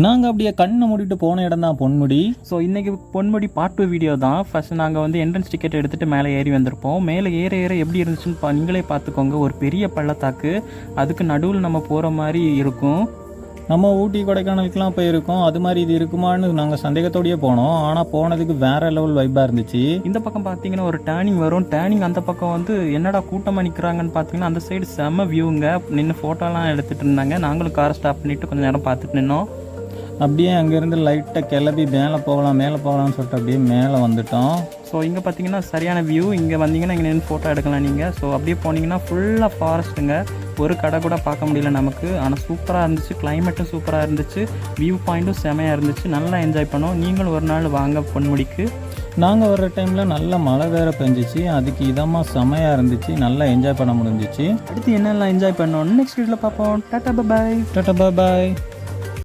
நாங்கள் அப்படியே கண்ணை மூடிட்டு போன இடம் தான் பொன்முடி. ஸோ இன்றைக்கி பொன்முடி பார்ட் 2 வீடியோ தான். ஃபஸ்ட்டு நாங்கள் வந்து என்ட்ரன்ஸ் டிக்கெட் எடுத்துகிட்டு மேலே ஏறி வந்திருப்போம். மேலே ஏற ஏற எப்படி இருந்துச்சுன்னு நீங்களே பார்த்துக்கோங்க. ஒரு பெரிய பள்ளத்தாக்கு, அதுக்கு நடுவில் நம்ம போகிற மாதிரி இருக்கும். நம்ம ஊட்டி கொடைக்கானலுக்குலாம் போயிருக்கோம், அது மாதிரி இது இருக்குமான்னு நாங்கள் சந்தேகத்தோடையே போனோம். ஆனால் போனதுக்கு வேறு லெவல் வைப்பாக இருந்துச்சு. இந்த பக்கம் பார்த்தீங்கன்னா ஒரு டேர்னிங் வரும். டேர்னிங் அந்த பக்கம் வந்து என்னடா கூட்டமாக நிற்கிறாங்கன்னு பார்த்தீங்கன்னா அந்த சைடு செம்ம வியூங்க. நின்று ஃபோட்டோலாம் எடுத்துகிட்டு இருந்தாங்க. நாங்களும் காரை ஸ்டாப் பண்ணிவிட்டு கொஞ்சம் நேரம் பார்த்துட்டு நின்னோம். அப்படியே அங்கேருந்து லைட்டாக கிளம்பி மேலே போகலாம்னு சொல்லிட்டு அப்படியே மேலே வந்துட்டோம். ஸோ இங்கே பார்த்தீங்கன்னா சரியான வியூ. இங்கே வந்தீங்கன்னா இங்கே நின்று ஃபோட்டோ எடுக்கலாம் நீங்கள். ஸோ அப்படியே போனீங்கன்னா ஃபுல்லாக ஃபாரஸ்ட்டுங்க. ஒரு கடை கூட பார்க்க முடியல நமக்கு. ஆனால் சூப்பராக இருந்துச்சு, கிளைமேட்டும் சூப்பராக இருந்துச்சு, வியூ பாயிண்ட்டும் செமையாக இருந்துச்சு. நல்லா என்ஜாய் பண்ணோம். நீங்களும் ஒரு நாள் வாங்க பொன்முடிக்கு. நாங்கள் வர்ற டைமில் நல்ல மழை வேறு பெஞ்சிச்சு. அதுக்கு இதமாக செமையாக இருந்துச்சு, நல்லா என்ஜாய் பண்ண முடிஞ்சிச்சு. அடுத்து என்னெல்லாம் என்ஜாய் பண்ணோன்னு நெக்ஸ்ட் வீடியோவில் பார்ப்போம். டாட்டா பாய். டாட்டா பாய்.